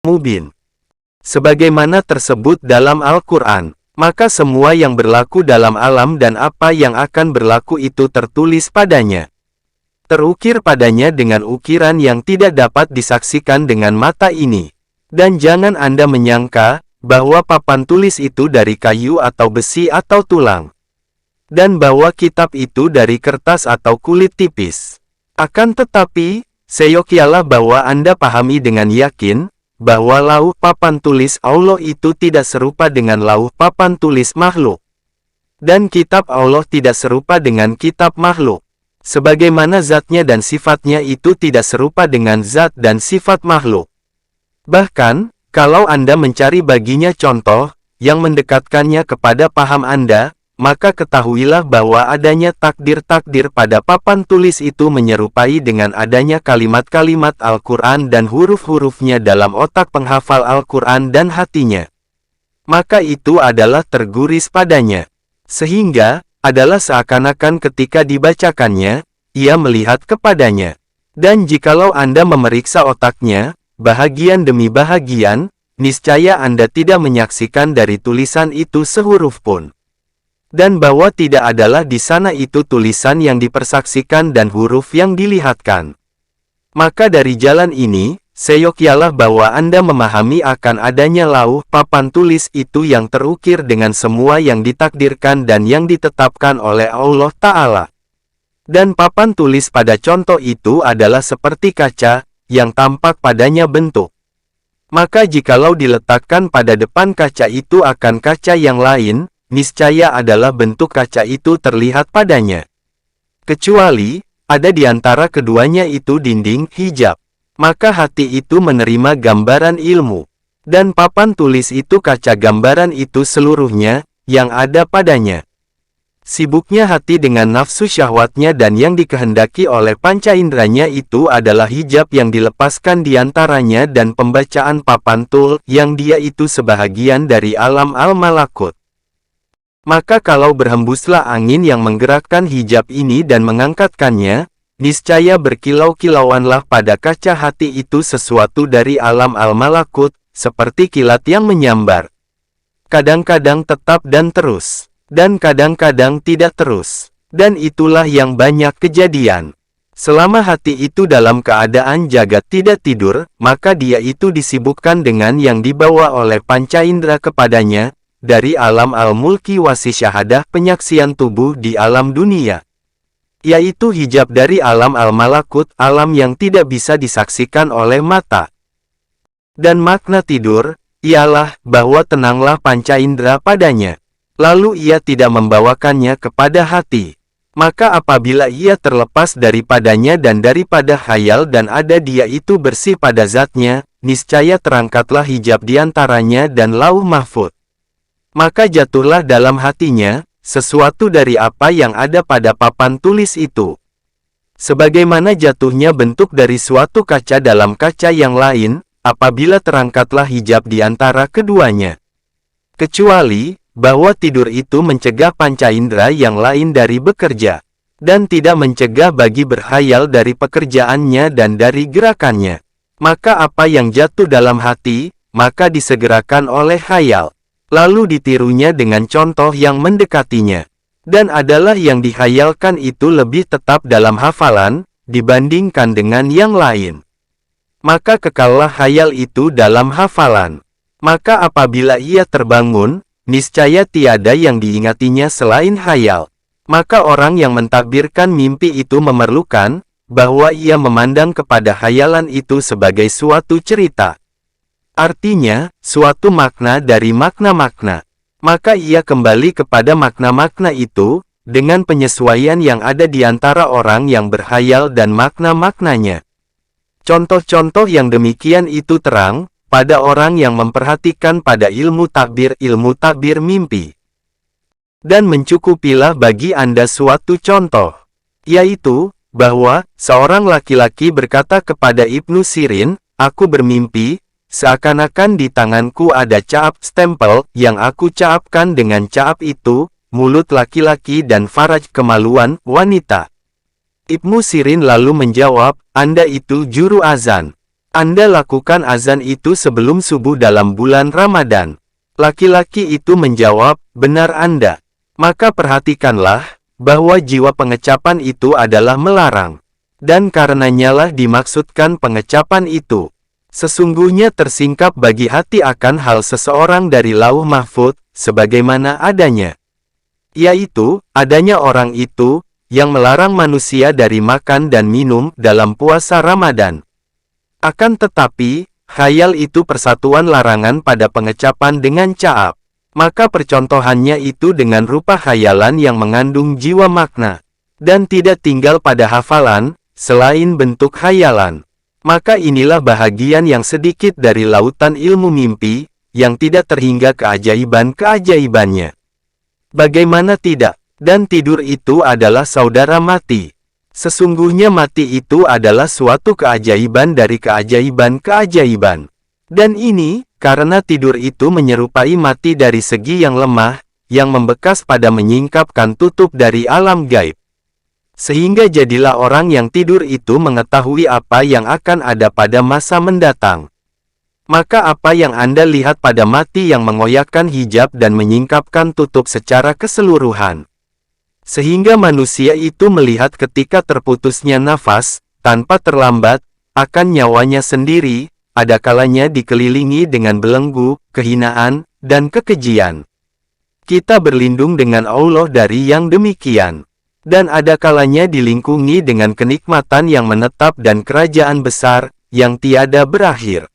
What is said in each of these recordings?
mubin. Sebagaimana tersebut dalam Al-Quran, maka semua yang berlaku dalam alam dan apa yang akan berlaku itu tertulis padanya. Terukir padanya dengan ukiran yang tidak dapat disaksikan dengan mata ini. Dan jangan Anda menyangka bahwa papan tulis itu dari kayu atau besi atau tulang. Dan bahwa kitab itu dari kertas atau kulit tipis. Akan tetapi, seyogialah bahwa Anda pahami dengan yakin, bahwa lauh papan tulis Allah itu tidak serupa dengan lauh papan tulis makhluk. Dan kitab Allah tidak serupa dengan kitab makhluk. Sebagaimana zatnya dan sifatnya itu tidak serupa dengan zat dan sifat makhluk. Bahkan, kalau Anda mencari baginya contoh, yang mendekatkannya kepada paham Anda, maka ketahuilah bahwa adanya takdir-takdir pada papan tulis itu menyerupai dengan adanya kalimat-kalimat Al-Quran dan huruf-hurufnya dalam otak penghafal Al-Quran dan hatinya. Maka itu adalah terguris padanya. Sehingga, adalah seakan-akan ketika dibacakannya, ia melihat kepadanya. Dan jikalau Anda memeriksa otaknya, bahagian demi bahagian, niscaya Anda tidak menyaksikan dari tulisan itu sehuruf pun. Dan bahwa tidak adalah di sana itu tulisan yang dipersaksikan dan huruf yang dilihatkan. Maka dari jalan ini, seyogialah bahwa Anda memahami akan adanya lauh papan tulis itu yang terukir dengan semua yang ditakdirkan dan yang ditetapkan oleh Allah Ta'ala. Dan papan tulis pada contoh itu adalah seperti kaca, yang tampak padanya bentuk. Maka jikalau diletakkan pada depan kaca itu akan kaca yang lain, niscaya adalah bentuk kaca itu terlihat padanya. Kecuali, ada di antara keduanya itu dinding hijab. Maka hati itu menerima gambaran ilmu. Dan papan tulis itu kaca gambaran itu seluruhnya, yang ada padanya. Sibuknya hati dengan nafsu syahwatnya dan yang dikehendaki oleh panca inderanya itu adalah hijab yang dilepaskan diantaranya dan pembacaan papan tul, yang dia itu sebahagian dari alam al-malakut. Maka kalau berhembuslah angin yang menggerakkan hijab ini dan mengangkatkannya, niscaya berkilau-kilauanlah pada kaca hati itu sesuatu dari alam al-malakut, seperti kilat yang menyambar. Kadang-kadang tetap dan terus, dan kadang-kadang tidak terus. Dan itulah yang banyak kejadian. Selama hati itu dalam keadaan jagat tidak tidur, maka dia itu disibukkan dengan yang dibawa oleh panca indera kepadanya, dari alam al-mulki wasi syahadah penyaksian tubuh di alam dunia. Yaitu hijab dari alam al-malakut, alam yang tidak bisa disaksikan oleh mata. Dan makna tidur, ialah bahwa tenanglah panca indera padanya. Lalu ia tidak membawakannya kepada hati. Maka apabila ia terlepas daripadanya dan daripada khayal dan ada dia itu bersih pada zatnya, niscaya terangkatlah hijab diantaranya dan lauh mahfud. Maka jatuhlah dalam hatinya, sesuatu dari apa yang ada pada papan tulis itu. Sebagaimana jatuhnya bentuk dari suatu kaca dalam kaca yang lain, apabila terangkatlah hijab di antara keduanya. Kecuali, bahwa tidur itu mencegah panca indera yang lain dari bekerja, dan tidak mencegah bagi berkhayal dari pekerjaannya dan dari gerakannya. Maka apa yang jatuh dalam hati, maka disegerakan oleh khayal. Lalu ditirunya dengan contoh yang mendekatinya. Dan adalah yang dikhayalkan itu lebih tetap dalam hafalan, dibandingkan dengan yang lain. Maka kekallah khayal itu dalam hafalan. Maka apabila ia terbangun, niscaya tiada yang diingatinya selain khayal. Maka orang yang mentakbirkan mimpi itu memerlukan, bahwa ia memandang kepada khayalan itu sebagai suatu cerita. Artinya, suatu makna dari makna-makna. Maka ia kembali kepada makna-makna itu, dengan penyesuaian yang ada di antara orang yang berkhayal dan makna-maknanya. Contoh-contoh yang demikian itu terang, pada orang yang memperhatikan pada ilmu takbir mimpi. Dan mencukupilah bagi Anda suatu contoh, yaitu, bahwa, seorang laki-laki berkata kepada Ibnu Sirin, "Aku bermimpi, seakan-akan di tanganku ada caap stempel, yang aku caapkan dengan caap itu, mulut laki-laki dan faraj kemaluan wanita." Ibnu Sirin lalu menjawab, "Anda itu juru azan." Anda lakukan azan itu sebelum subuh dalam bulan Ramadan. Laki-laki itu menjawab, benar Anda. Maka perhatikanlah, bahwa jiwa pengecapan itu adalah melarang. Dan karenanyalah dimaksudkan pengecapan itu. Sesungguhnya tersingkap bagi hati akan hal seseorang dari lauh mahfud, sebagaimana adanya. Yaitu, adanya orang itu, yang melarang manusia dari makan dan minum dalam puasa Ramadan. Akan tetapi, khayal itu persatuan larangan pada pengecapan dengan caab. Maka percontohannya itu dengan rupa khayalan yang mengandung jiwa makna, dan tidak tinggal pada hafalan, selain bentuk khayalan. Maka inilah bahagian yang sedikit dari lautan ilmu mimpi, yang tidak terhingga keajaiban-keajaibannya. Bagaimana tidak? Dan tidur itu adalah saudara mati. Sesungguhnya mati itu adalah suatu keajaiban dari keajaiban-keajaiban. Dan ini, karena tidur itu menyerupai mati dari segi yang lemah, yang membekas pada menyingkapkan tutup dari alam gaib. Sehingga jadilah orang yang tidur itu mengetahui apa yang akan ada pada masa mendatang. Maka apa yang Anda lihat pada mati yang mengoyakkan hijab dan menyingkapkan tutup secara keseluruhan. Sehingga manusia itu melihat ketika terputusnya nafas, tanpa terlambat, akan nyawanya sendiri, ada kalanya dikelilingi dengan belenggu, kehinaan, dan kekejian. Kita berlindung dengan Allah dari yang demikian. Dan ada kalanya dilingkungi dengan kenikmatan yang menetap dan kerajaan besar, yang tiada berakhir.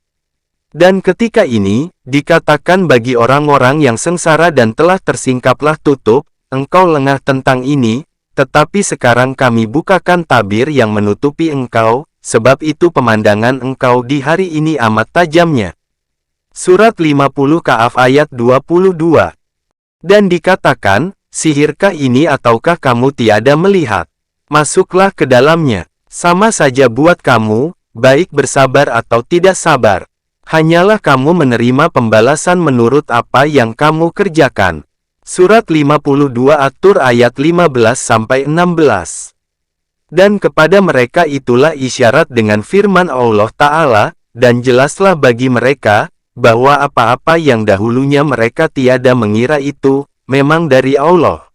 Dan ketika ini, dikatakan bagi orang-orang yang sengsara dan telah tersingkaplah tutup, engkau lengah tentang ini, tetapi sekarang kami bukakan tabir yang menutupi engkau, sebab itu pemandangan engkau di hari ini amat tajamnya. Surat 50 Kahf ayat 22. Dan dikatakan, sihirkah ini ataukah kamu tiada melihat? Masuklah ke dalamnya. Sama saja buat kamu, baik bersabar atau tidak sabar. Hanyalah kamu menerima pembalasan menurut apa yang kamu kerjakan. Surat 52 At-Tur ayat 15-16. Dan kepada mereka itulah isyarat dengan firman Allah Ta'ala, dan jelaslah bagi mereka, bahwa apa-apa yang dahulunya mereka tiada mengira itu, memang dari Allah.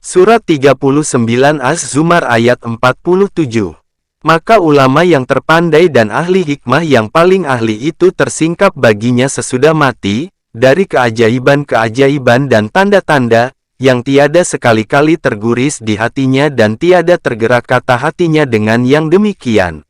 Surat 39 Az-Zumar ayat 47. Maka ulama yang terpandai dan ahli hikmah yang paling ahli itu tersingkap baginya sesudah mati, dari keajaiban-keajaiban dan tanda-tanda, yang tiada sekali-kali terguris di hatinya dan tiada tergerak kata hatinya dengan yang demikian.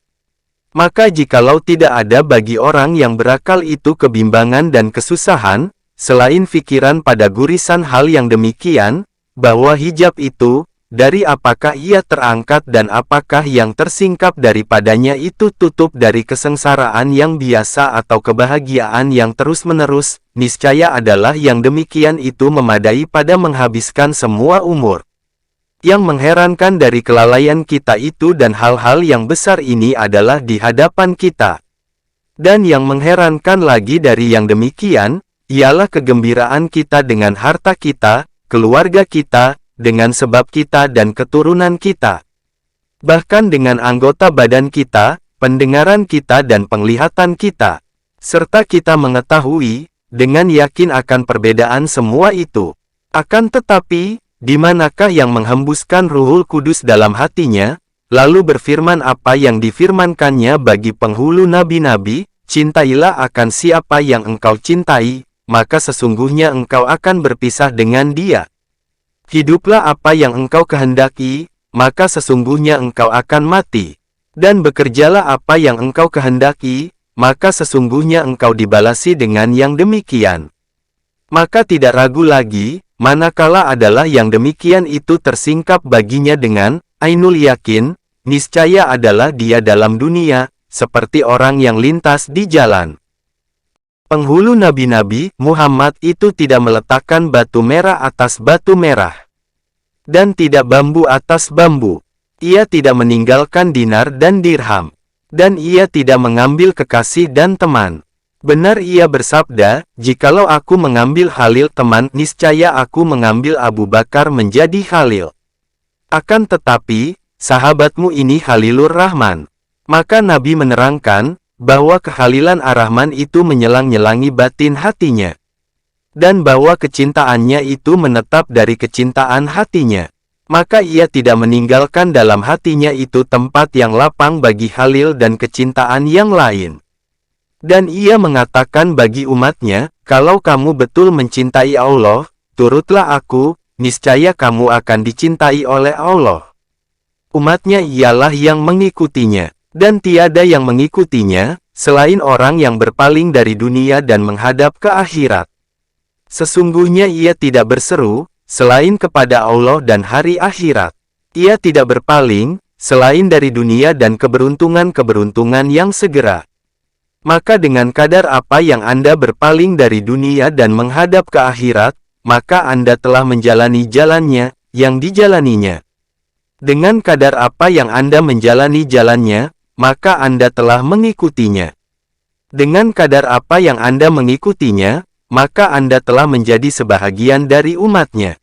Maka jikalau tidak ada bagi orang yang berakal itu kebimbangan dan kesusahan, selain fikiran pada gurisan hal yang demikian, bahwa hijab itu, dari apakah ia terangkat dan apakah yang tersingkap daripadanya itu tutup dari kesengsaraan yang biasa atau kebahagiaan yang terus-menerus, niscaya adalah yang demikian itu memadai pada menghabiskan semua umur. Yang mengherankan dari kelalaian kita itu dan hal-hal yang besar ini adalah di hadapan kita. Dan yang mengherankan lagi dari yang demikian, ialah kegembiraan kita dengan harta kita, keluarga kita, dengan sebab kita dan keturunan kita. Bahkan dengan anggota badan kita, pendengaran kita dan penglihatan kita. Serta kita mengetahui, dengan yakin akan perbedaan semua itu. Akan tetapi, di manakah yang menghembuskan Ruhul Kudus dalam hatinya, lalu berfirman apa yang difirmankannya bagi penghulu nabi-nabi, cintailah akan siapa yang engkau cintai, maka sesungguhnya engkau akan berpisah dengan dia. Hiduplah apa yang engkau kehendaki, maka sesungguhnya engkau akan mati. Dan bekerjalah apa yang engkau kehendaki, maka sesungguhnya engkau dibalasi dengan yang demikian. Maka tidak ragu lagi, manakala adalah yang demikian itu tersingkap baginya dengan ainul yakin, niscaya adalah dia dalam dunia, seperti orang yang lintas di jalan. Penghulu nabi-nabi, Muhammad itu tidak meletakkan batu merah atas batu merah. Dan tidak bambu atas bambu. Ia tidak meninggalkan dinar dan dirham. Dan ia tidak mengambil kekasih dan teman. Benar ia bersabda, jikalau aku mengambil Khalil teman, niscaya aku mengambil Abu Bakar menjadi Khalil. Akan tetapi, sahabatmu ini Khalilur Rahman. Maka Nabi menerangkan, bahwa kehalilan Ar-Rahman itu menyelang-nyelangi batin hatinya. Dan bahwa kecintaannya itu menetap dari kecintaan hatinya. Maka ia tidak meninggalkan dalam hatinya itu tempat yang lapang bagi halil dan kecintaan yang lain. Dan ia mengatakan bagi umatnya, kalau kamu betul mencintai Allah, turutlah aku, niscaya kamu akan dicintai oleh Allah. Umatnya ialah yang mengikutinya. Dan tiada yang mengikutinya, selain orang yang berpaling dari dunia dan menghadap ke akhirat. Sesungguhnya ia tidak berseru, selain kepada Allah dan hari akhirat. Ia tidak berpaling, selain dari dunia dan keberuntungan-keberuntungan yang segera. Maka dengan kadar apa yang Anda berpaling dari dunia dan menghadap ke akhirat, maka Anda telah menjalani jalannya, yang dijalaninya. Dengan kadar apa yang Anda menjalani jalannya, maka Anda telah mengikutinya. Dengan kadar apa yang Anda mengikutinya, maka Anda telah menjadi sebahagian dari umatnya.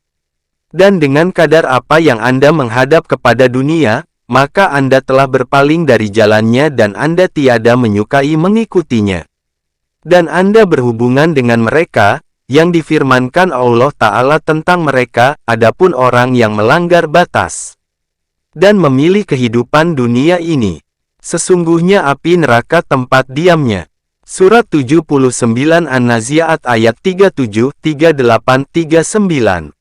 Dan dengan kadar apa yang Anda menghadap kepada dunia, maka Anda telah berpaling dari jalannya dan Anda tiada menyukai mengikutinya. Dan Anda berhubungan dengan mereka, yang difirmankan Allah Ta'ala tentang mereka, adapun orang yang melanggar batas dan memilih kehidupan dunia ini. Sesungguhnya api neraka tempat diamnya. Surat 79 An-Nazi'at ayat 37, 38, 39.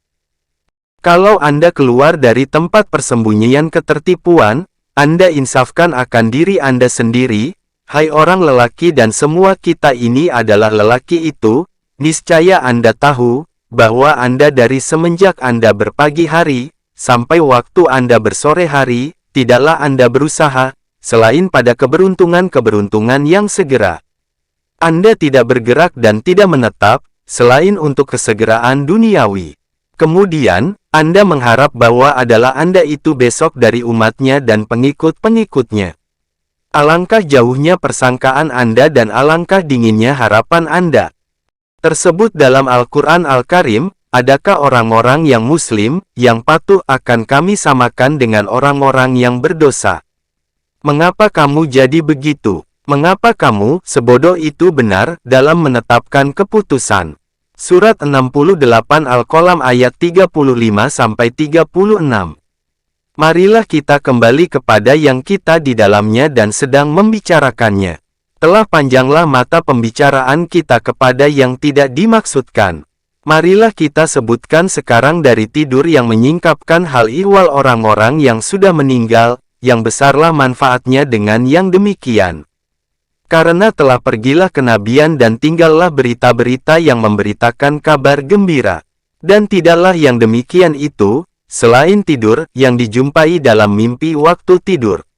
Kalau Anda keluar dari tempat persembunyian ketertipuan, Anda insafkan akan diri Anda sendiri, hai orang lelaki dan semua kita ini adalah lelaki itu, niscaya Anda tahu, bahwa Anda dari semenjak Anda berpagi hari, sampai waktu Anda bersore hari, tidaklah Anda berusaha, selain pada keberuntungan-keberuntungan yang segera. Anda tidak bergerak dan tidak menetap, selain untuk kesegeraan duniawi. Kemudian, Anda mengharap bahwa adalah Anda itu besok dari umatnya dan pengikut-pengikutnya. Alangkah jauhnya persangkaan Anda dan alangkah dinginnya harapan Anda. Tersebut dalam Al-Quran Al-Karim, adakah orang-orang yang muslim, yang patuh akan kami samakan dengan orang-orang yang berdosa? Mengapa kamu jadi begitu? Mengapa kamu, sebodoh itu benar, dalam menetapkan keputusan? Surat 68 Al-Qalam ayat 35-36. Marilah kita kembali kepada yang kita di dalamnya dan sedang membicarakannya. Telah panjanglah mata pembicaraan kita kepada yang tidak dimaksudkan. Marilah kita sebutkan sekarang dari tidur yang menyingkapkan hal ihwal orang-orang yang sudah meninggal, yang besarlah manfaatnya dengan yang demikian. Karena telah pergilah kenabian dan tinggallah berita-berita yang memberitakan kabar gembira. Dan tidaklah yang demikian itu, selain tidur, yang dijumpai dalam mimpi waktu tidur.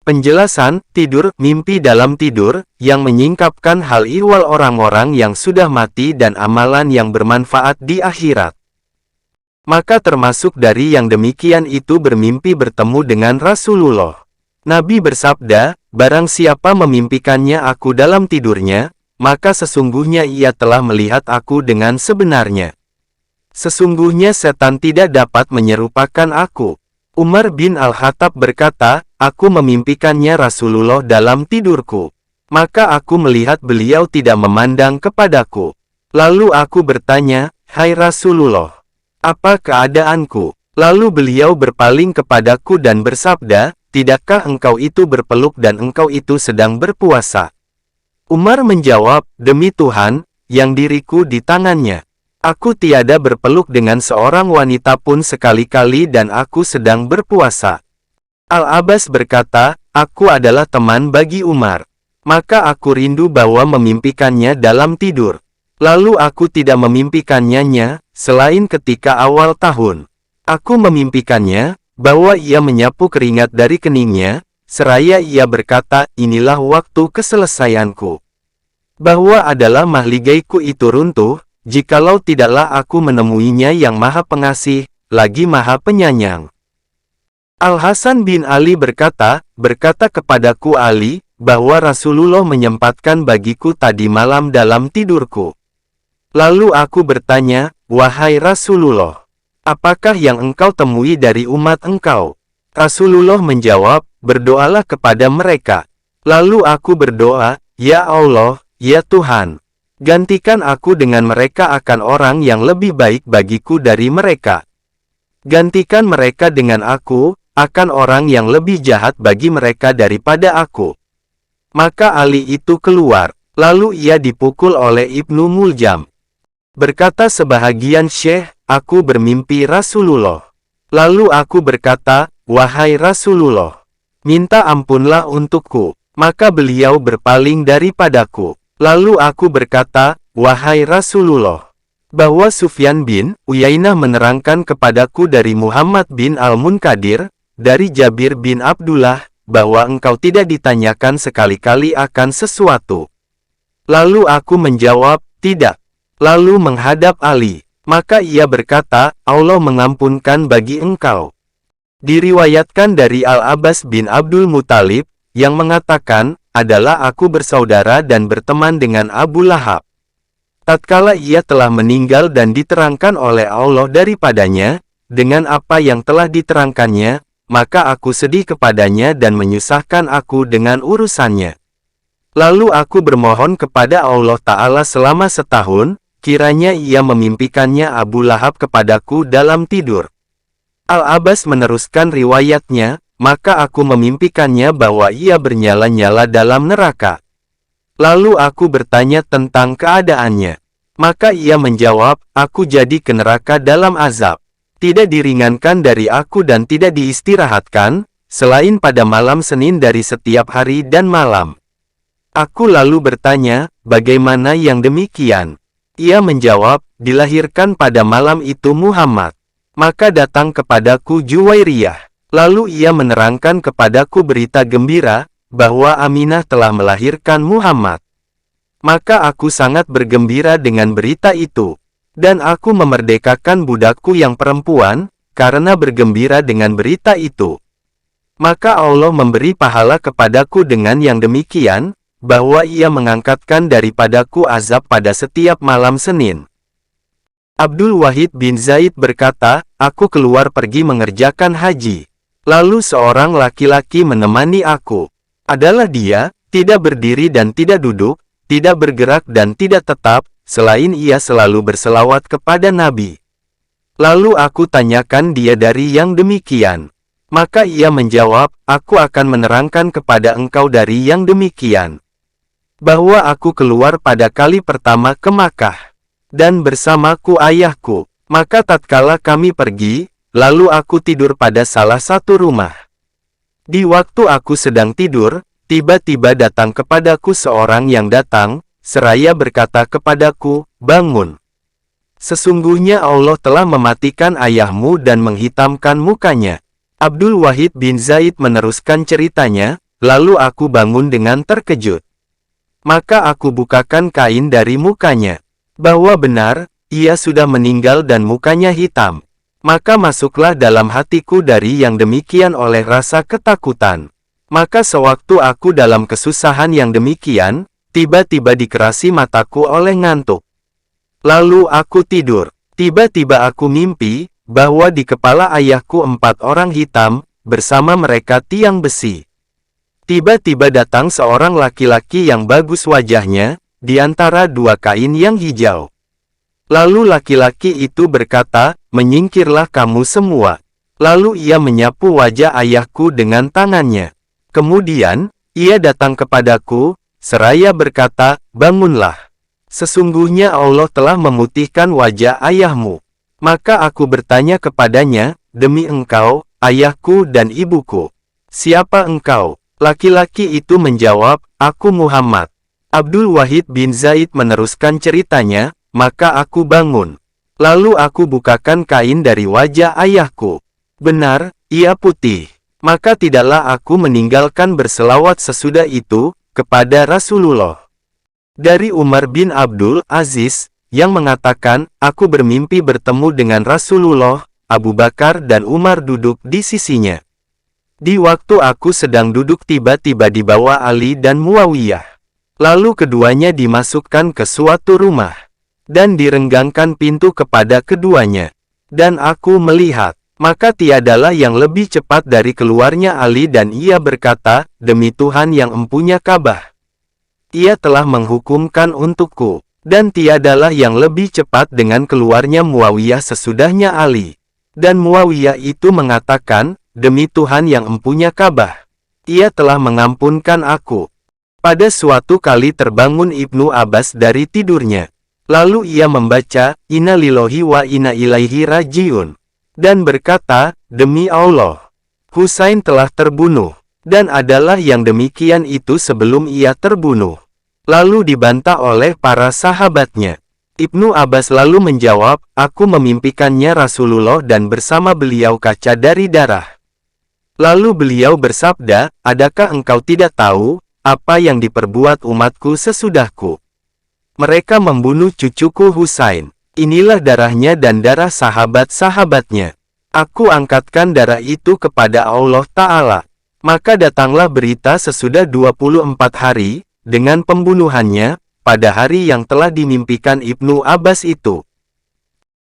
Penjelasan, tidur, mimpi dalam tidur, yang menyingkapkan hal ihwal orang-orang yang sudah mati dan amalan yang bermanfaat di akhirat. Maka termasuk dari yang demikian itu bermimpi bertemu dengan Rasulullah. Nabi bersabda, barang siapa memimpikannya aku dalam tidurnya, maka sesungguhnya ia telah melihat aku dengan sebenarnya. Sesungguhnya setan tidak dapat menyerupakan aku. Umar bin Al-Khattab berkata, aku memimpikannya Rasulullah dalam tidurku. Maka aku melihat beliau tidak memandang kepadaku. Lalu aku bertanya, hai Rasulullah, apa keadaanku? Lalu beliau berpaling kepadaku dan bersabda, tidakkah engkau itu berpeluk dan engkau itu sedang berpuasa? Umar menjawab, demi Tuhan, yang diriku di tangannya. Aku tiada berpeluk dengan seorang wanita pun sekali-kali dan aku sedang berpuasa. Al-Abbas berkata, aku adalah teman bagi Umar. Maka aku rindu bahwa memimpikannya dalam tidur. Lalu aku tidak memimpikannya, selain ketika awal tahun. Aku memimpikannya, bahwa ia menyapu keringat dari keningnya, seraya ia berkata, inilah waktu keselesaianku. Bahwa adalah mahligaiku itu runtuh, jikalau tidaklah aku menemuinya yang maha pengasih, lagi maha penyayang. Al-Hasan bin Ali berkata kepadaku Ali, bahwa Rasulullah menyempatkan bagiku tadi malam dalam tidurku. Lalu aku bertanya, wahai Rasulullah, apakah yang engkau temui dari umat engkau? Rasulullah menjawab, berdoalah kepada mereka. Lalu aku berdoa, "Ya Allah, ya Tuhan, gantikan aku dengan mereka akan orang yang lebih baik bagiku dari mereka. Gantikan mereka dengan aku, akan orang yang lebih jahat bagi mereka daripada aku." Maka Ali itu keluar, lalu ia dipukul oleh Ibnu Muljam. Berkata sebahagian syekh, "Aku bermimpi Rasulullah. Lalu aku berkata, 'Wahai Rasulullah, minta ampunlah untukku.' Maka beliau berpaling daripadaku. Lalu aku berkata, 'Wahai Rasulullah, bahwa Sufyan bin Uyainah menerangkan kepadaku dari Muhammad bin Al-Munkadir, dari Jabir bin Abdullah, bahwa engkau tidak ditanyakan sekali-kali akan sesuatu.' Lalu aku menjawab, 'Tidak.' Lalu menghadap Ali. Maka ia berkata, 'Allah mengampunkan bagi engkau.'" Diriwayatkan dari Al-Abbas bin Abdul Muthalib, yang mengatakan, "Adalah aku bersaudara dan berteman dengan Abu Lahab. Tatkala ia telah meninggal dan diterangkan oleh Allah daripadanya, dengan apa yang telah diterangkannya, maka aku sedih kepadanya dan menyusahkan aku dengan urusannya. Lalu aku bermohon kepada Allah Ta'ala selama setahun, kiranya ia memimpikannya Abu Lahab kepadaku dalam tidur." Al-Abbas meneruskan riwayatnya, "Maka aku memimpikannya bahwa ia bernyala-nyala dalam neraka. Lalu aku bertanya tentang keadaannya. Maka ia menjawab, 'Aku jadi ke neraka dalam azab. Tidak diringankan dari aku dan tidak diistirahatkan, selain pada malam Senin dari setiap hari dan malam.' Aku lalu bertanya, 'Bagaimana yang demikian?' Ia menjawab, 'Dilahirkan pada malam itu Muhammad. Maka datang kepadaku Juwairiyah. Lalu ia menerangkan kepadaku berita gembira, bahwa Aminah telah melahirkan Muhammad. Maka aku sangat bergembira dengan berita itu. Dan aku memerdekakan budakku yang perempuan, karena bergembira dengan berita itu. Maka Allah memberi pahala kepadaku dengan yang demikian, bahwa ia mengangkatkan daripadaku azab pada setiap malam Senin." Abdul Wahid bin Zaid berkata, "Aku keluar pergi mengerjakan haji. Lalu seorang laki-laki menemani aku. Adalah dia, tidak berdiri dan tidak duduk, tidak bergerak dan tidak tetap, selain ia selalu berselawat kepada Nabi. Lalu aku tanyakan dia dari yang demikian. Maka ia menjawab, 'Aku akan menerangkan kepada engkau dari yang demikian. Bahwa aku keluar pada kali pertama ke Makkah. Dan bersamaku ayahku. Maka tatkala kami pergi, lalu aku tidur pada salah satu rumah. Di waktu aku sedang tidur, tiba-tiba datang kepadaku seorang yang datang, seraya berkata kepadaku, 'Bangun. Sesungguhnya Allah telah mematikan ayahmu dan menghitamkan mukanya.'" Abdul Wahid bin Zaid meneruskan ceritanya, "Lalu aku bangun dengan terkejut. Maka aku bukakan kain dari mukanya. Bahwa benar, ia sudah meninggal dan mukanya hitam. Maka masuklah dalam hatiku dari yang demikian oleh rasa ketakutan. Maka sewaktu aku dalam kesusahan yang demikian, tiba-tiba dikerasi mataku oleh ngantuk. Lalu aku tidur. Tiba-tiba aku mimpi, bahwa di kepala ayahku 4 orang hitam, bersama mereka tiang besi. Tiba-tiba datang seorang laki-laki yang bagus wajahnya, di antara 2 kain yang hijau. Lalu laki-laki itu berkata, "Menyingkirlah kamu semua." Lalu ia menyapu wajah ayahku dengan tangannya. Kemudian, ia datang kepadaku, seraya berkata, "Bangunlah. Sesungguhnya Allah telah memutihkan wajah ayahmu." Maka aku bertanya kepadanya, "Demi engkau, ayahku dan ibuku, siapa engkau?" Laki-laki itu menjawab, "Aku Muhammad." Abdul Wahid bin Zaid meneruskan ceritanya, "Maka aku bangun. Lalu aku bukakan kain dari wajah ayahku. Benar, ia putih. Maka tidaklah aku meninggalkan berselawat sesudah itu, kepada Rasulullah." Dari Umar bin Abdul Aziz, yang mengatakan, "Aku bermimpi bertemu dengan Rasulullah, Abu Bakar dan Umar duduk di sisinya. Di waktu aku sedang duduk tiba-tiba dibawa Ali dan Muawiyah. Lalu keduanya dimasukkan ke suatu rumah. Dan direnggangkan pintu kepada keduanya. Dan aku melihat, Maka tiadalah yang lebih cepat dari keluarnya Ali dan ia berkata, demi Tuhan yang empunya Ka'bah. Ia telah menghukumkan untukku. Dan tiadalah yang lebih cepat dengan keluarnya Muawiyah sesudahnya Ali. Dan Muawiyah itu mengatakan, demi Tuhan yang empunya Ka'bah. Ia telah mengampunkan aku. Pada suatu kali terbangun Ibnu Abbas dari tidurnya. Lalu ia membaca, Inna lillahi wa inna ilaihi rajiun. Dan berkata, demi Allah, Husain telah terbunuh. Dan adalah yang demikian itu sebelum ia terbunuh. Lalu dibantah oleh para sahabatnya. Ibnu Abbas lalu menjawab, aku memimpikannya Rasulullah dan bersama beliau kaca dari darah. Lalu beliau bersabda, adakah engkau tidak tahu, apa yang diperbuat umatku sesudahku? Mereka membunuh cucuku Husain. Inilah darahnya dan darah sahabat-sahabatnya. Aku angkatkan darah itu kepada Allah Ta'ala. Maka datanglah berita sesudah 24 hari, dengan pembunuhannya, pada hari yang telah dimimpikan Ibnu Abbas itu.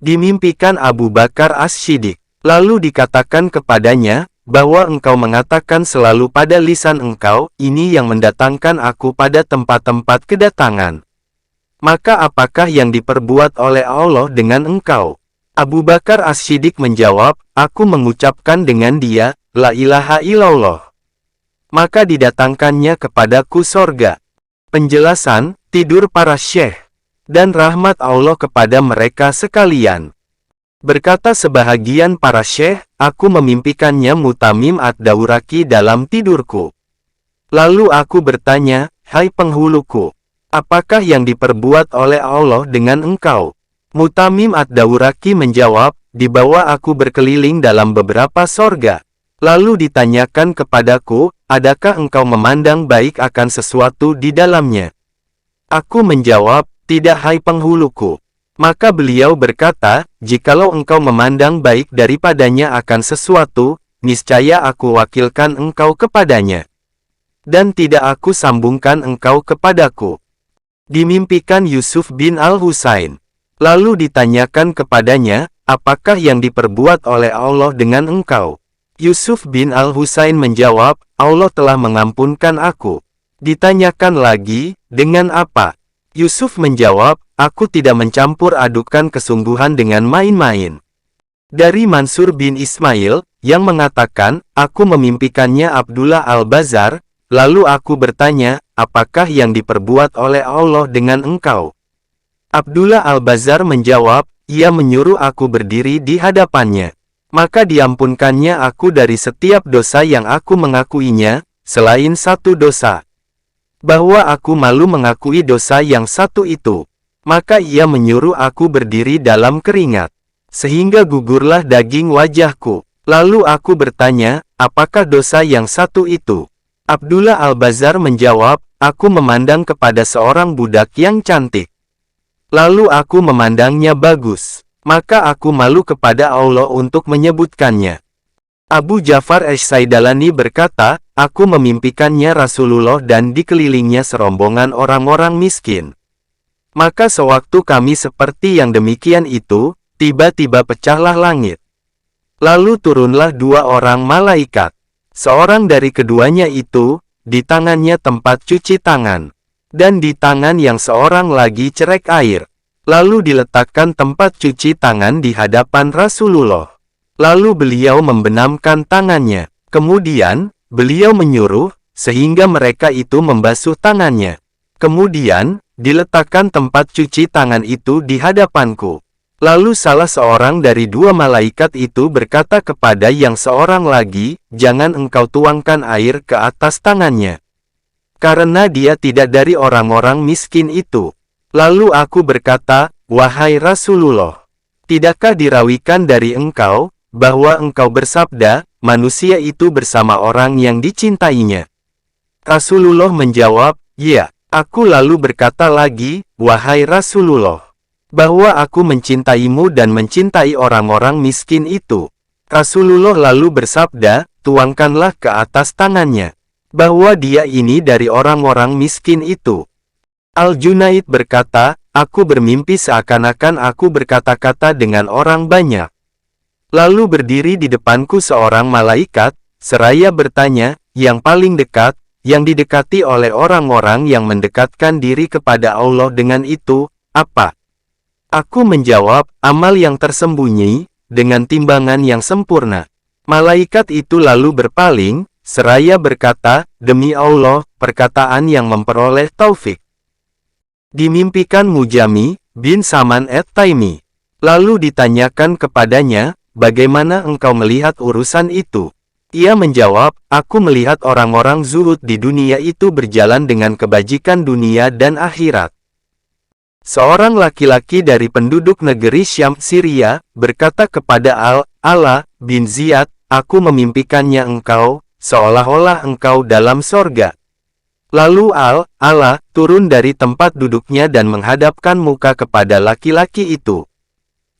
Dimimpikan Abu Bakar As-Siddiq. Lalu dikatakan kepadanya, bahwa engkau mengatakan selalu pada lisan engkau, ini yang mendatangkan aku pada tempat-tempat kedatangan. Maka apakah yang diperbuat oleh Allah dengan engkau? Abu Bakar As-Siddiq menjawab, aku mengucapkan dengan dia, la ilaha illallah. Maka didatangkannya kepadaku sorga. Penjelasan, tidur para syekh, dan rahmat Allah kepada mereka sekalian. Berkata sebahagian para syekh, aku memimpikannya Mutamim ad-Dauraki dalam tidurku. Lalu aku bertanya, hai penghuluku, apakah yang diperbuat oleh Allah dengan engkau? Mutamim ad-Dauraki menjawab, dibawa aku berkeliling dalam beberapa sorga. Lalu ditanyakan kepadaku, adakah engkau memandang baik akan sesuatu di dalamnya? Aku menjawab, tidak hai penghuluku. Maka beliau berkata, jikalau engkau memandang baik daripadanya akan sesuatu, niscaya aku wakilkan engkau kepadanya. Dan tidak aku sambungkan engkau kepadaku. Dimimpikan Yusuf bin Al-Husain. Lalu ditanyakan kepadanya, apakah yang diperbuat oleh Allah dengan engkau? Yusuf bin Al-Husain menjawab, Allah telah mengampunkan aku. Ditanyakan lagi, dengan apa? Yusuf menjawab, aku tidak mencampur adukan kesungguhan dengan main-main. Dari Mansur bin Ismail, yang mengatakan, aku memimpikannya Abdullah Al-Bazar, lalu aku bertanya, apakah yang diperbuat oleh Allah dengan engkau? Abdullah Al-Bazar menjawab, ia menyuruh aku berdiri di hadapannya. Maka diampunkannya aku dari setiap dosa yang aku mengakuinya, selain satu dosa. Bahwa aku malu mengakui dosa yang satu itu. Maka ia menyuruh aku berdiri dalam keringat. Sehingga gugurlah daging wajahku. Lalu aku bertanya, apakah dosa yang satu itu? Abdullah Al-Bazar menjawab, aku memandang kepada seorang budak yang cantik. Lalu aku memandangnya bagus. Maka aku malu kepada Allah untuk menyebutkannya. Abu Ja'far Asy-Syaidalani berkata, aku memimpikannya Rasulullah dan dikelilingnya serombongan orang-orang miskin. Maka sewaktu kami seperti yang demikian itu, tiba-tiba pecahlah langit. Lalu turunlah dua orang malaikat. Seorang dari keduanya itu, di tangannya tempat cuci tangan. Dan di tangan yang seorang lagi cerek air. Lalu diletakkan tempat cuci tangan di hadapan Rasulullah. Lalu beliau membenamkan tangannya. Kemudian, beliau menyuruh, sehingga mereka itu membasuh tangannya. Kemudian, diletakkan tempat cuci tangan itu di hadapanku. Lalu salah seorang dari dua malaikat itu berkata kepada yang seorang lagi, jangan engkau tuangkan air ke atas tangannya. Karena dia tidak dari orang-orang miskin itu. Lalu aku berkata, wahai Rasulullah, tidakkah dirawikan dari engkau, bahwa engkau bersabda, manusia itu bersama orang yang dicintainya? Rasulullah menjawab, ya. Aku lalu berkata lagi, wahai Rasulullah, bahwa aku mencintaimu dan mencintai orang-orang miskin itu. Rasulullah lalu bersabda, tuangkanlah ke atas tangannya, bahwa dia ini dari orang-orang miskin itu. Al-Junaid berkata, aku bermimpi seakan-akan aku berkata-kata dengan orang banyak. Lalu berdiri di depanku seorang malaikat, seraya bertanya, yang paling dekat, yang didekati oleh orang-orang yang mendekatkan diri kepada Allah dengan itu, apa? Aku menjawab, amal yang tersembunyi, dengan timbangan yang sempurna. Malaikat itu lalu berpaling, seraya berkata, demi Allah, perkataan yang memperoleh taufik. Dimimpikan Mujami bin Saman at-Taimi. Lalu ditanyakan kepadanya, bagaimana engkau melihat urusan itu? Ia menjawab, aku melihat orang-orang zuhud di dunia itu berjalan dengan kebajikan dunia dan akhirat. Seorang laki-laki dari penduduk negeri Syam, Syria, berkata kepada Al-Ala bin Ziyad, aku memimpikannya engkau, seolah-olah engkau dalam sorga. Lalu Al-Ala turun dari tempat duduknya dan menghadapkan muka kepada laki-laki itu.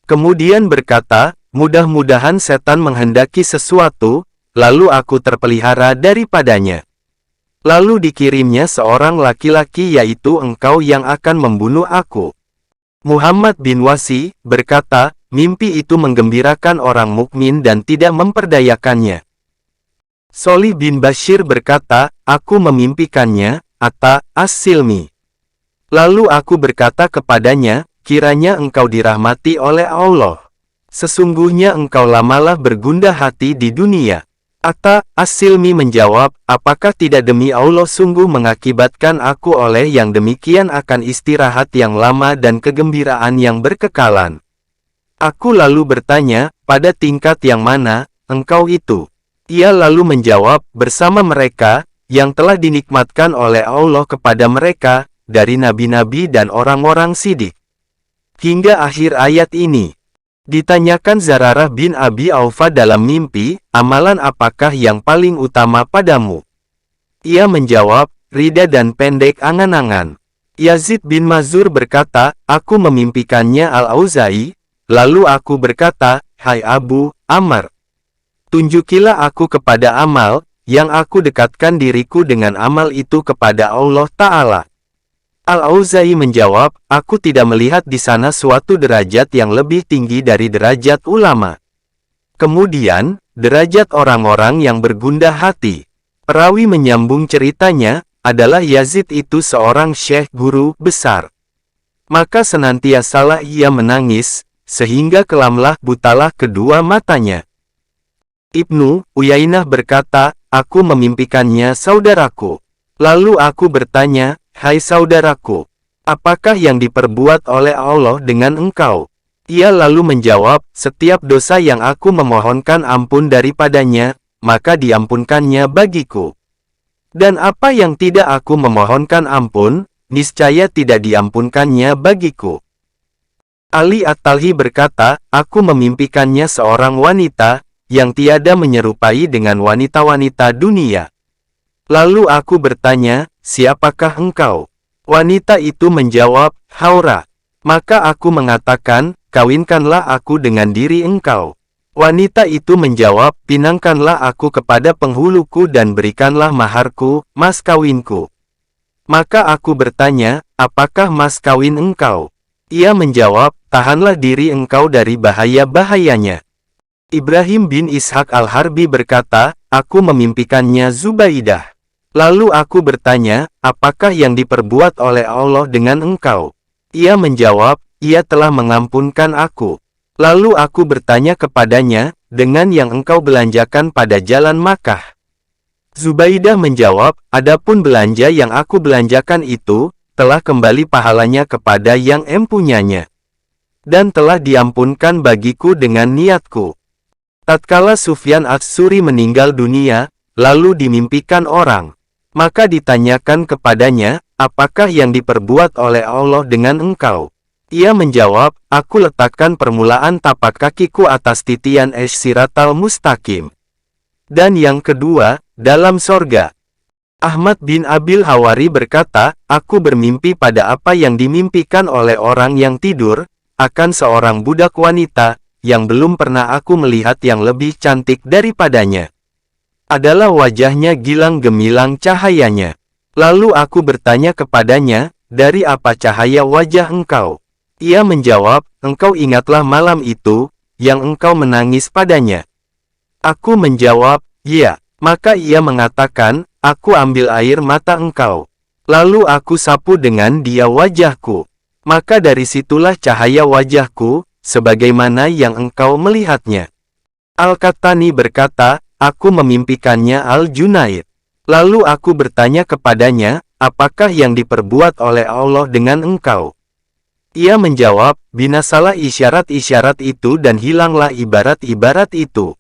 Kemudian berkata, mudah-mudahan setan menghendaki sesuatu, lalu aku terpelihara daripadanya. Lalu dikirimnya seorang laki-laki yaitu engkau yang akan membunuh aku. Muhammad bin Wasi berkata, mimpi itu menggembirakan orang mukmin dan tidak memperdayakannya. Solih bin Bashir berkata, aku memimpikannya, Atta As-Silmi. Lalu aku berkata kepadanya, kiranya engkau dirahmati oleh Allah. Sesungguhnya engkau lamalah bergundah hati di dunia. Atta As-Silmi menjawab, apakah tidak demi Allah sungguh mengakibatkan aku oleh yang demikian akan istirahat yang lama dan kegembiraan yang berkekalan. Aku lalu bertanya, pada tingkat yang mana, engkau itu? Ia lalu menjawab, bersama mereka, yang telah dinikmatkan oleh Allah kepada mereka, dari nabi-nabi dan orang-orang sidik. Hingga akhir ayat ini. Ditanyakan Zararah bin Abi Aufa dalam mimpi, amalan apakah yang paling utama padamu? Ia menjawab, rida dan pendek angan-angan. Yazid bin Mazur berkata, aku memimpikannya Al-Auza'i, lalu aku berkata, hai Abu Amr, tunjukilah aku kepada amal, yang aku dekatkan diriku dengan amal itu kepada Allah Ta'ala. Al-Auza'i menjawab, aku tidak melihat di sana suatu derajat yang lebih tinggi dari derajat ulama. Kemudian, derajat orang-orang yang bergundah hati. Perawi menyambung ceritanya, adalah Yazid itu seorang syekh guru besar. Maka senantiasalah ia menangis, sehingga kelamlah butalah kedua matanya. Ibnu Uyainah berkata, aku memimpikannya saudaraku. Lalu aku bertanya, hai saudaraku, apakah yang diperbuat oleh Allah dengan engkau? Ia lalu menjawab, setiap dosa yang aku memohonkan ampun daripadanya, maka diampunkannya bagiku. Dan apa yang tidak aku memohonkan ampun, niscaya tidak diampunkannya bagiku. Ali At-Talhi berkata, aku memimpikannya seorang wanita, yang tiada menyerupai dengan wanita-wanita dunia. Lalu aku bertanya, siapakah engkau? Wanita itu menjawab, Haura. Maka aku mengatakan, kawinkanlah aku dengan diri engkau. Wanita itu menjawab, pinangkanlah aku kepada penghuluku dan berikanlah maharku, mas kawinku. Maka aku bertanya, apakah mas kawin engkau? Ia menjawab, tahanlah diri engkau dari bahaya-bahayanya. Ibrahim bin Ishaq Al-Harbi berkata, aku memimpikannya Zubaidah. Lalu aku bertanya, apakah yang diperbuat oleh Allah dengan engkau? Ia menjawab, ia telah mengampunkan aku. Lalu aku bertanya kepadanya, dengan yang engkau belanjakan pada jalan Makkah. Zubaidah menjawab, adapun belanja yang aku belanjakan itu, telah kembali pahalanya kepada yang empunyanya. Dan telah diampunkan bagiku dengan niatku. Tatkala Sufyan Ats-Tsuri meninggal dunia, lalu dimimpikan orang. Maka ditanyakan kepadanya, apakah yang diperbuat oleh Allah dengan engkau? Ia menjawab, aku letakkan permulaan tapak kakiku atas titian Siratal Mustaqim. Dan yang kedua, dalam sorga. Ahmad bin Abil Hawari berkata, aku bermimpi pada apa yang dimimpikan oleh orang yang tidur, akan seorang budak wanita, yang belum pernah aku melihat yang lebih cantik daripadanya. Adalah wajahnya gilang gemilang cahayanya. Lalu aku bertanya kepadanya, dari apa cahaya wajah engkau? Ia menjawab, engkau ingatlah malam itu, yang engkau menangis padanya?" Aku menjawab, "Iya." Maka ia mengatakan, "Aku ambil air mata engkau. Lalu aku sapu dengan dia wajahku. Maka dari situlah cahaya wajahku, sebagaimana yang engkau melihatnya." Al-Qahtani berkata, "Aku memimpikannya Al-Junaid. Lalu aku bertanya kepadanya, 'Apakah yang diperbuat oleh Allah dengan engkau?' Ia menjawab, 'Binasalah isyarat-isyarat itu dan hilanglah ibarat-ibarat itu.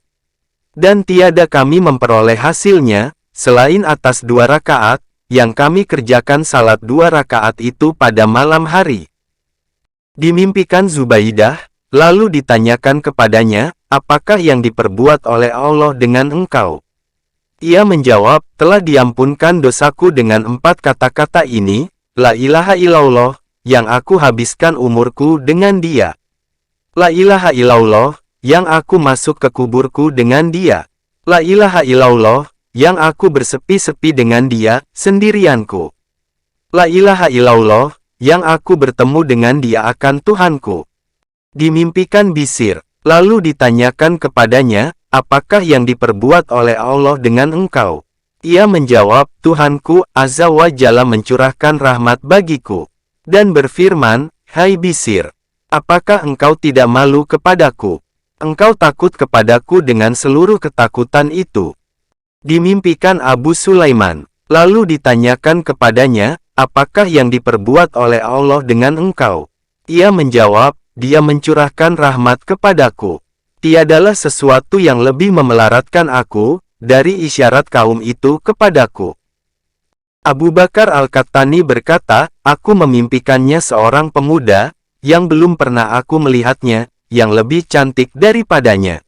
Dan tiada kami memperoleh hasilnya, selain atas 2 rakaat, yang kami kerjakan salat 2 rakaat itu pada malam hari.'" Dimimpikan Zubaidah, lalu ditanyakan kepadanya, "Apakah yang diperbuat oleh Allah dengan engkau?" Ia menjawab, "Telah diampunkan dosaku dengan 4 kata-kata ini, La ilaha illallah, yang aku habiskan umurku dengan dia. La ilaha illallah, yang aku masuk ke kuburku dengan dia. La ilaha illallah, yang aku bersepi-sepi dengan dia, sendirianku. La ilaha illallah, yang aku bertemu dengan dia akan Tuhanku." Dimimpikan Bisir, lalu ditanyakan kepadanya, "Apakah yang diperbuat oleh Allah dengan engkau?" Ia menjawab, "Tuhanku Azza wa Jalla mencurahkan rahmat bagiku, dan berfirman, 'Hai Bisir, apakah engkau tidak malu kepadaku? Engkau takut kepadaku dengan seluruh ketakutan itu.'" Dimimpikan Abu Sulaiman, lalu ditanyakan kepadanya, "Apakah yang diperbuat oleh Allah dengan engkau?" Ia menjawab, "Dia mencurahkan rahmat kepadaku. Tiadalah sesuatu yang lebih memelaratkan aku, dari isyarat kaum itu kepadaku." Abu Bakar Al-Qahtani berkata, "Aku memimpikannya seorang pemuda, yang belum pernah aku melihatnya, yang lebih cantik daripadanya.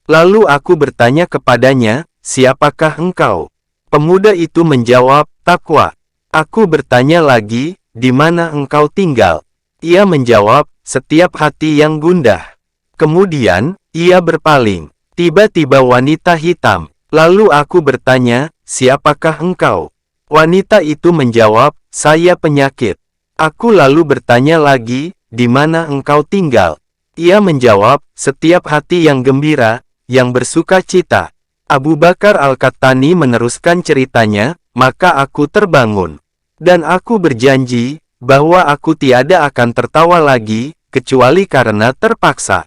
Lalu aku bertanya kepadanya, 'Siapakah engkau?' Pemuda itu menjawab, 'Takwa.' Aku bertanya lagi, 'Di mana engkau tinggal?' Ia menjawab, 'Setiap hati yang gundah.' Kemudian, ia berpaling. Tiba-tiba wanita hitam. Lalu aku bertanya, 'Siapakah engkau?' Wanita itu menjawab, 'Saya penyakit.' Aku lalu bertanya lagi, 'Di mana engkau tinggal?' Ia menjawab, 'Setiap hati yang gembira, yang bersuka cita.'" Abu Bakar Al-Qahtani meneruskan ceritanya, "Maka aku terbangun. Dan aku berjanji, bahwa aku tiada akan tertawa lagi, kecuali karena terpaksa."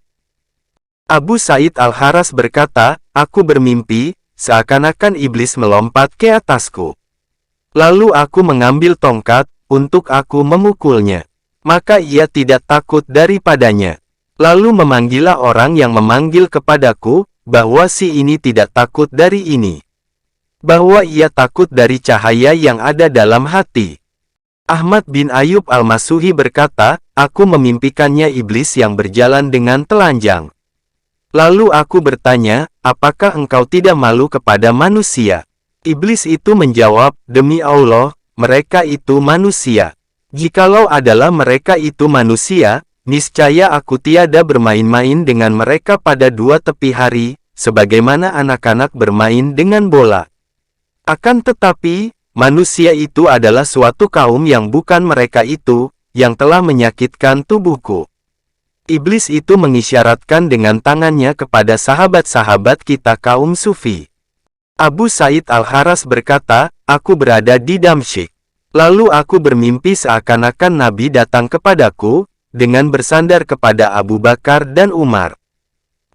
Abu Said Al-Haras berkata, "Aku bermimpi, seakan-akan iblis melompat ke atasku. Lalu aku mengambil tongkat, untuk aku memukulnya. Maka ia tidak takut daripadanya. Lalu memanggillah orang yang memanggil kepadaku, bahwa si ini tidak takut dari ini. Bahwa ia takut dari cahaya yang ada dalam hati." Ahmad bin Ayub Al-Masuhi berkata, "Aku memimpikannya iblis yang berjalan dengan telanjang. Lalu aku bertanya, 'Apakah engkau tidak malu kepada manusia?' Iblis itu menjawab, 'Demi Allah, mereka itu manusia. Jikalau adalah mereka itu manusia, niscaya aku tiada bermain-main dengan mereka pada 2 tepi hari, sebagaimana anak-anak bermain dengan bola. Akan tetapi, manusia itu adalah suatu kaum yang bukan mereka itu, yang telah menyakitkan tubuhku.'" Iblis itu mengisyaratkan dengan tangannya kepada sahabat-sahabat kita kaum Sufi. Abu Said Al-Haras berkata, "Aku berada di Damsyik. Lalu aku bermimpi seakan-akan Nabi datang kepadaku, dengan bersandar kepada Abu Bakar dan Umar.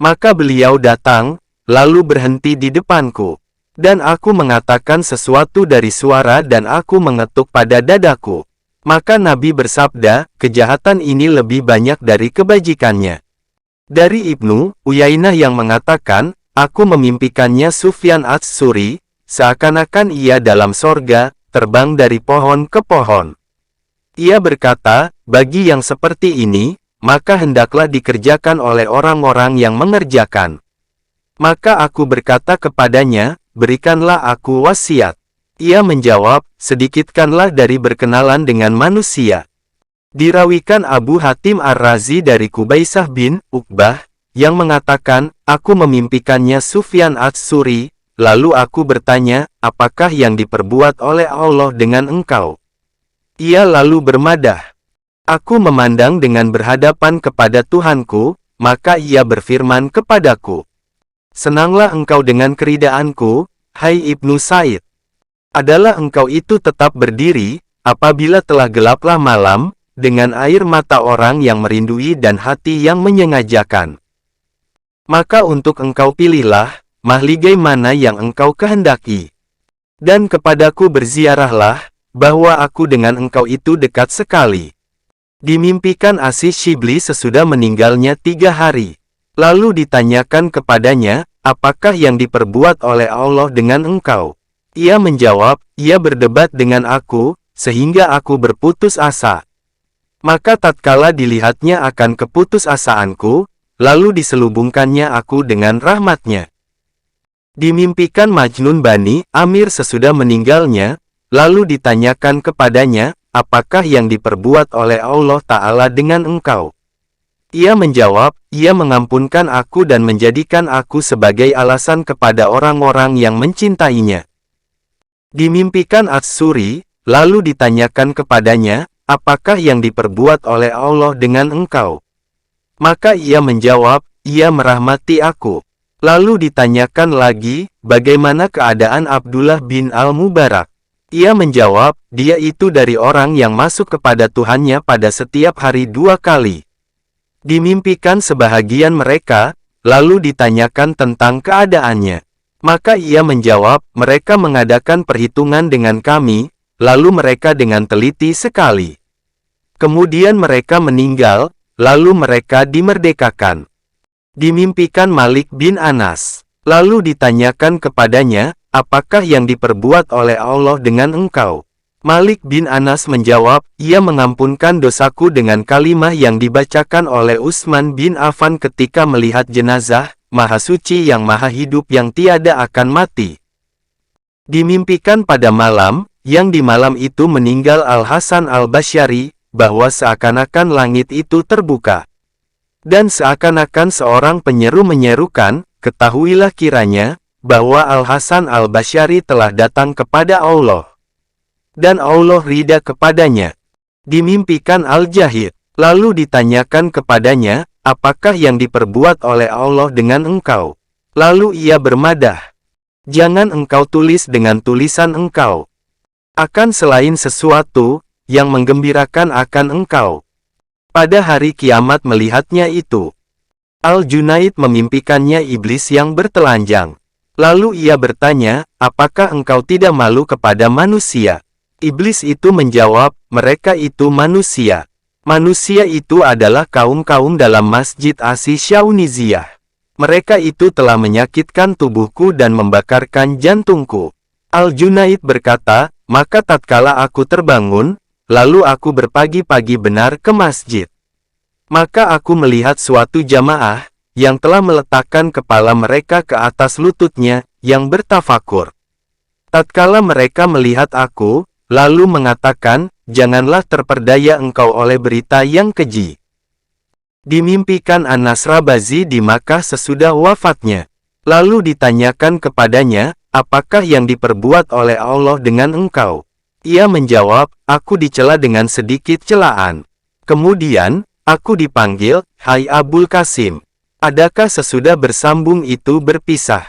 Maka beliau datang, lalu berhenti di depanku. Dan aku mengatakan sesuatu dari suara dan aku mengetuk pada dadaku. Maka Nabi bersabda, 'Kejahatan ini lebih banyak dari kebajikannya.'" Dari Ibnu Uyainah yang mengatakan, "Aku memimpikannya Sufyan Ats-Tsuri, seakan-akan ia dalam sorga, terbang dari pohon ke pohon. Ia berkata, 'Bagi yang seperti ini, maka hendaklah dikerjakan oleh orang-orang yang mengerjakan.' Maka aku berkata kepadanya, 'Berikanlah aku wasiat.' Ia menjawab, 'Sedikitkanlah dari berkenalan dengan manusia.'" Dirawikan Abu Hatim Ar-Razi dari Kubaisah bin Uqbah, yang mengatakan, "Aku memimpikannya Sufyan Ats-Tsuri, lalu aku bertanya, 'Apakah yang diperbuat oleh Allah dengan engkau?' Ia lalu bermadah, 'Aku memandang dengan berhadapan kepada Tuhanku, maka ia berfirman kepadaku, "Senanglah engkau dengan keridaanku, hai Ibnu Said. Adalah engkau itu tetap berdiri, apabila telah gelaplah malam, dengan air mata orang yang merindui dan hati yang menyengajakan. Maka untuk engkau pilihlah, mahligai mana yang engkau kehendaki. Dan kepadaku berziarahlah, bahwa aku dengan engkau itu dekat sekali." Dimimpikan Asy-Syibli sesudah meninggalnya 3 hari. Lalu ditanyakan kepadanya, "Apakah yang diperbuat oleh Allah dengan engkau?" Ia menjawab, "Ia berdebat dengan aku, sehingga aku berputus asa. Maka tatkala dilihatnya akan keputusasaanku, lalu diselubungkannya aku dengan rahmatnya." Dimimpikan Majnun Bani Amir sesudah meninggalnya, lalu ditanyakan kepadanya, "Apakah yang diperbuat oleh Allah Ta'ala dengan engkau?" Ia menjawab, "Ia mengampunkan aku dan menjadikan aku sebagai alasan kepada orang-orang yang mencintainya." Dimimpikan Ats-Suri, lalu ditanyakan kepadanya, "Apakah yang diperbuat oleh Allah dengan engkau?" Maka ia menjawab, "Ia merahmati aku." Lalu ditanyakan lagi, bagaimana keadaan Abdullah bin Al-Mubarak. Ia menjawab, dia itu dari orang yang masuk kepada Tuhannya pada setiap hari 2 kali. Dimimpikan sebahagian mereka, lalu ditanyakan tentang keadaannya. Maka ia menjawab, mereka mengadakan perhitungan dengan kami, lalu mereka dengan teliti sekali. Kemudian mereka meninggal, lalu mereka dimerdekakan. Dimimpikan Malik bin Anas. Lalu ditanyakan kepadanya, "Apakah yang diperbuat oleh Allah dengan engkau?" Malik bin Anas menjawab, "Ia mengampunkan dosaku dengan kalimah yang dibacakan oleh Utsman bin Affan ketika melihat jenazah, Maha Suci yang Maha Hidup yang tiada akan mati." Dimimpikan pada malam, yang di malam itu meninggal Al-Hasan Al-Basyari, bahwa seakan-akan langit itu terbuka. Dan seakan-akan seorang penyeru menyerukan, "Ketahuilah kiranya, bahwa Al-Hasan Al-Basyari telah datang kepada Allah. Dan Allah ridha kepadanya." Dimimpikan Al-Jahid. Lalu ditanyakan kepadanya, "Apakah yang diperbuat oleh Allah dengan engkau?" Lalu ia bermadah, "Jangan engkau tulis dengan tulisan engkau akan selain sesuatu yang menggembirakan akan engkau. Pada hari kiamat melihatnya itu." Al-Junaid memimpikannya iblis yang bertelanjang. Lalu ia bertanya, "Apakah engkau tidak malu kepada manusia?" Iblis itu menjawab, "Mereka itu manusia. Manusia itu adalah kaum-kaum dalam Masjid Asy-Syauniziyah. Mereka itu telah menyakitkan tubuhku dan membakarkan jantungku." Al-Junaid berkata, "Maka tatkala aku terbangun, lalu aku berpagi-pagi benar ke masjid. Maka aku melihat suatu jamaah, yang telah meletakkan kepala mereka ke atas lututnya, yang bertafakur. Tatkala mereka melihat aku, lalu mengatakan, 'Janganlah terperdaya engkau oleh berita yang keji.'" Dimimpikan Anas Rabazi di Makkah sesudah wafatnya. Lalu ditanyakan kepadanya, "Apakah yang diperbuat oleh Allah dengan engkau?" Ia menjawab, "Aku dicela dengan sedikit celaan. Kemudian, aku dipanggil, 'Hai Abul Qasim, adakah sesudah bersambung itu berpisah?'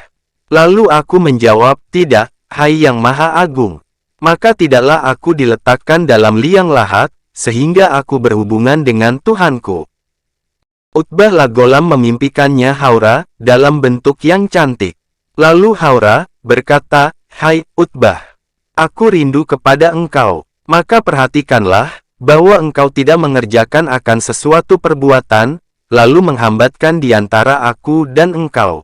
Lalu aku menjawab, 'Tidak, hai yang Maha Agung.' Maka tidaklah aku diletakkan dalam liang lahat, sehingga aku berhubungan dengan Tuhanku." Utbah Lagolam memimpikannya Haura, dalam bentuk yang cantik. Lalu Haura berkata, "Hai Utbah, aku rindu kepada engkau. Maka perhatikanlah, bahwa engkau tidak mengerjakan akan sesuatu perbuatan, lalu menghambatkan di antara aku dan engkau."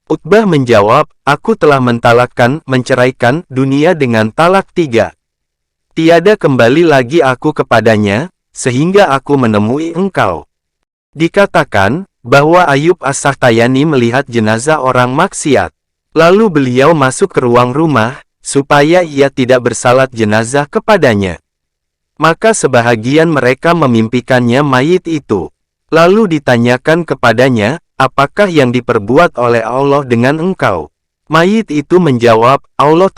Utbah menjawab, "Aku telah menceraikan dunia dengan talak 3. Tiada kembali lagi aku kepadanya, sehingga aku menemui engkau." Dikatakan, bahwa Ayub As-Sakhtiyani melihat jenazah orang maksiat. Lalu beliau masuk ke ruang rumah, supaya ia tidak bersalat jenazah kepadanya. Maka sebahagian mereka memimpikannya mayit itu. Lalu ditanyakan kepadanya, "Apakah yang diperbuat oleh Allah dengan engkau?" Mayit itu menjawab, "Allah